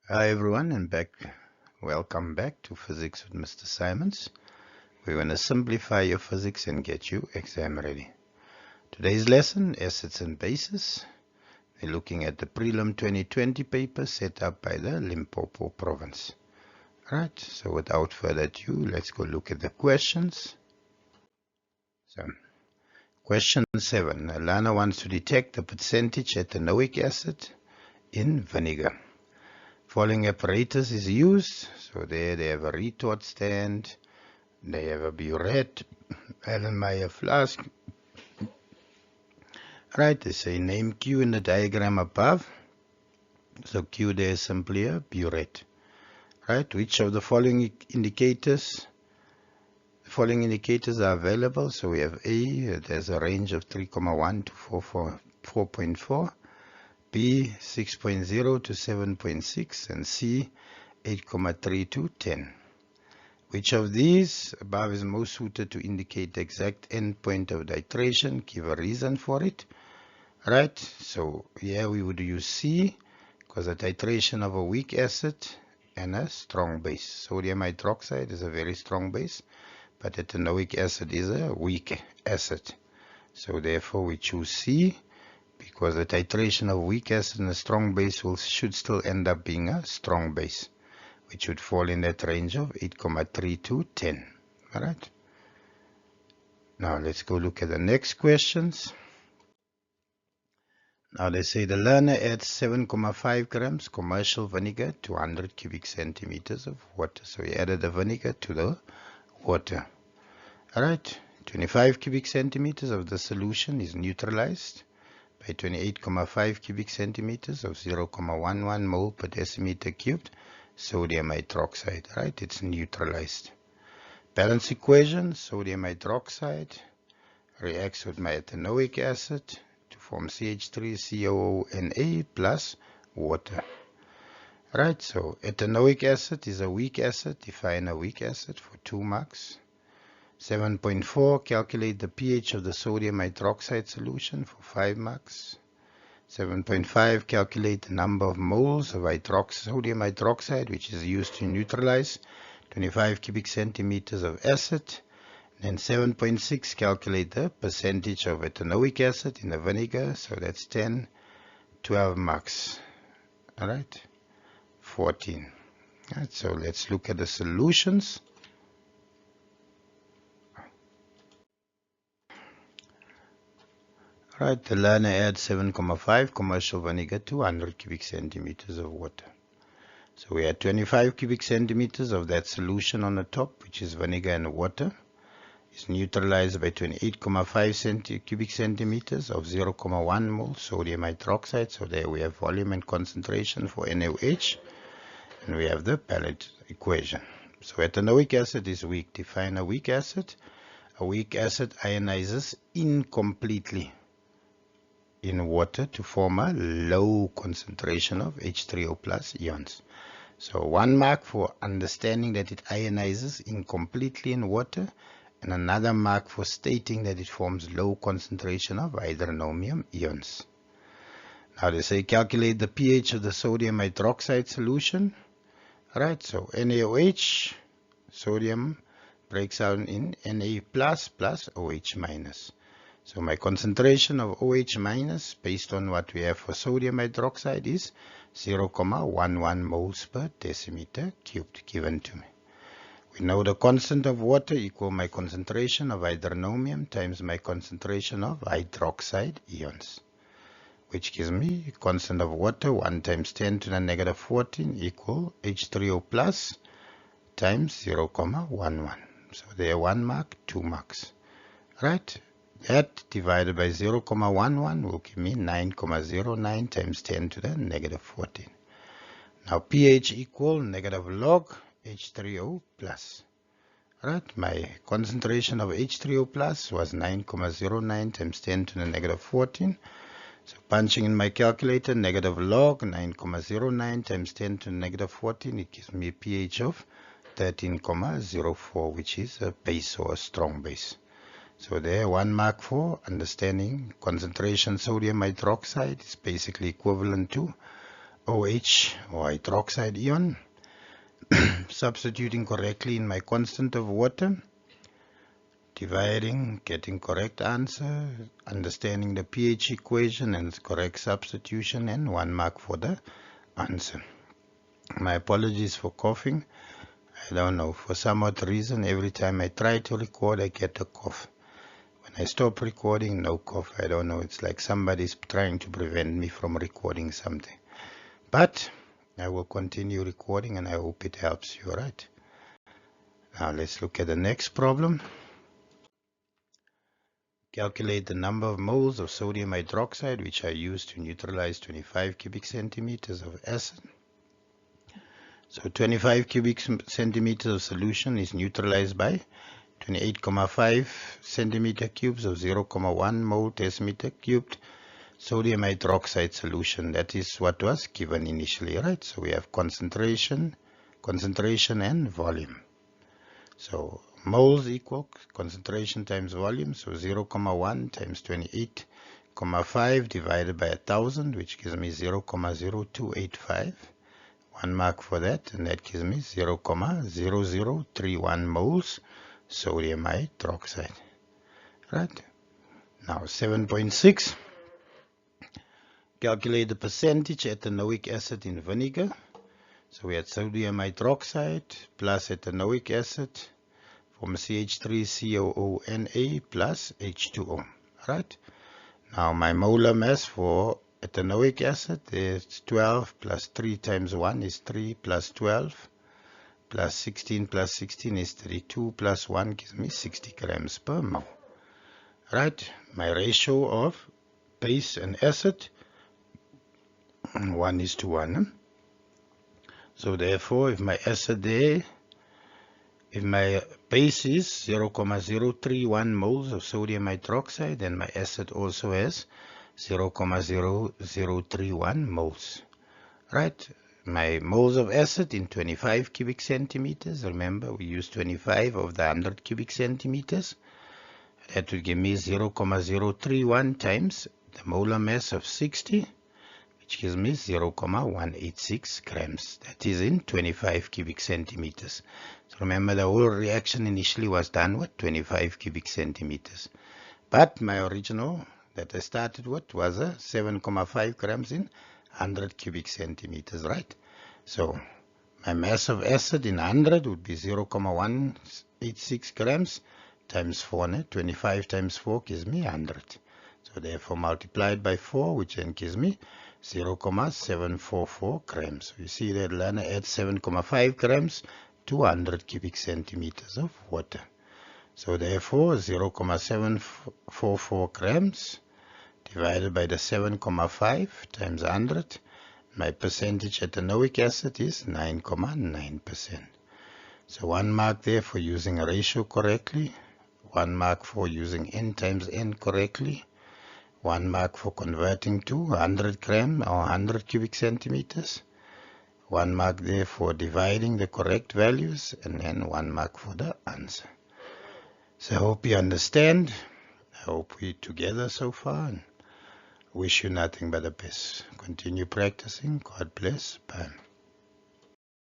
Hi everyone, and welcome back to Physics with Mr. Simons. We're going to simplify your physics and get you exam ready. Today's lesson, Acids and Bases. We're looking at the Prelim 2020 paper set up by the Limpopo province. Right, so without further ado, let's go look at the questions. So, question 7. A learner wants to detect the percentage ethanoic acid in vinegar. Following apparatus is used. So there they have a retort stand, they have a burette, Allen-Meyer flask. Right, they say name Q in the diagram above. So Q there is simply a burette. Right, which of the following indicators are available? So we have A, there's a range of 3,1 to 4.4. B, 6.0 to 7.6, and C, 8,3 to 10. Which of these above is most suited to indicate the exact endpoint of titration? Give a reason for it. Right, so here we would use C, because the titration of a weak acid and a strong base. Sodium hydroxide is a very strong base, but ethanoic acid is a weak acid. So therefore we choose C, because the titration of weak acid and a strong base should still end up being a strong base, which would fall in that range of 8,3 to 10. All right. Now let's go look at the next questions. Now they say the learner adds 7,5 grams commercial vinegar to 100 cubic centimeters of water. So he added the vinegar to the water. All right. 25 cubic centimeters of the solution is neutralized by 28,5 cubic centimeters of 0,11 mole per decimeter cubed sodium hydroxide. Right, it's neutralized. Balance equation, sodium hydroxide reacts with my ethanoic acid to form CH3COONA plus water. Right, so ethanoic acid is a weak acid. Define a weak acid for 2 marks. 7.4, calculate the pH of the sodium hydroxide solution for 5 marks. 7.5, calculate the number of moles of sodium hydroxide which is used to neutralize 25 cubic centimeters of acid. Then 7.6, calculate the percentage of ethanoic acid in the vinegar. So that's 10, 12 marks. All right, 14. All right, so let's look at the solutions. Right, the learner adds 7,5 commercial vinegar to 100 cubic centimeters of water. So we had 25 cubic centimeters of that solution on the top, which is vinegar and water. It's neutralized by 28,5 cubic centimeters of 0,1 mole sodium hydroxide. So there we have volume and concentration for NaOH. And we have the balance equation. So ethanoic acid is weak. Define a weak acid. A weak acid ionizes incompletely in water to form a low concentration of H3O plus ions. So 1 mark for understanding that it ionizes incompletely in water, and another mark for stating that it forms low concentration of hydronium ions. Now they say calculate the pH of the sodium hydroxide solution. Right, so NaOH, sodium breaks down in Na plus OH minus. So my concentration of OH minus, based on what we have for sodium hydroxide, is 0,11 moles per decimeter cubed given to me. We know the constant of water equal my concentration of hydronium times my concentration of hydroxide ions, which gives me constant of water 1 times 10 to the negative 14 equal H3O plus times 0,11. So there 1 mark, 2 marks. Right? That divided by 0,11 will give me 9,09 times 10 to the negative 14. Now pH equal negative log H3O plus. Right, my concentration of H3O plus was 9,09 times 10 to the negative 14. So punching in my calculator, negative log 9,09 times 10 to the negative 14, it gives me a pH of 13,04, which is a base or a strong base. So there 1 mark for understanding concentration sodium hydroxide is basically equivalent to OH or hydroxide ion. Substituting correctly in my constant of water, dividing, getting correct answer, understanding the pH equation and correct substitution, and 1 mark for the answer. My apologies for coughing. I don't know, for some odd reason, every time I try to record, I get a cough. When I stop recording, no cough. I don't know, it's like somebody's trying to prevent me from recording something. But I will continue recording and I hope it helps you, alright? Now let's look at the next problem. Calculate the number of moles of sodium hydroxide which are used to neutralize 25 cubic centimeters of acid. So 25 cubic centimeters of solution is neutralized by 28,5 centimeter cubes of 0,1 mole decimeter cubed sodium hydroxide solution. That is what was given initially, right? So we have concentration and volume. So moles equal concentration times volume, so 0,1 times 28,5 divided by 1000, which gives me 0,0285. 1 mark for that, and that gives me 0,0031 moles sodium hydroxide. Right? Now 7.6. Calculate the percentage ethanoic acid in vinegar. So we had sodium hydroxide plus ethanoic acid from CH3COONA plus H2O. Right? Now my molar mass for ethanoic acid is 12 plus 3 times 1 is 3 plus 12 plus 16 plus 16 is 32 plus 1 gives me 60 grams per mole. Right? My ratio of base and acid 1:1. So therefore, if my acid there, if my base is 0,031 moles of sodium hydroxide, then my acid also has 0,0031 moles. Right? My moles of acid in 25 cubic centimeters. Remember, we use 25 of the 100 cubic centimeters. That will give me 0,031 times the molar mass of 60, which gives me 0,186 grams. That is in 25 cubic centimeters. So remember, the whole reaction initially was done with 25 cubic centimeters. But my original that I started with was a 7,5 grams in 100 cubic centimeters, right? So my mass of acid in 100 would be 0,186 grams times 4. 25 times 4 gives me 100. So therefore multiplied by 4, which then gives me 0,744 grams. So you see that Lana adds 7,5 grams to 100 cubic centimeters of water. So therefore 0,744 grams divided by the 7,5 times 100. My percentage ethanoic acid is 9,9%. So 1 mark there for using a ratio correctly. 1 mark for using N times N correctly. 1 mark for converting to 100 gram or 100 cubic centimeters. 1 mark there for dividing the correct values, and then 1 mark for the answer. So I hope you understand. I hope we're together so far, and wish you nothing but the best. Continue practicing. God bless. Bye.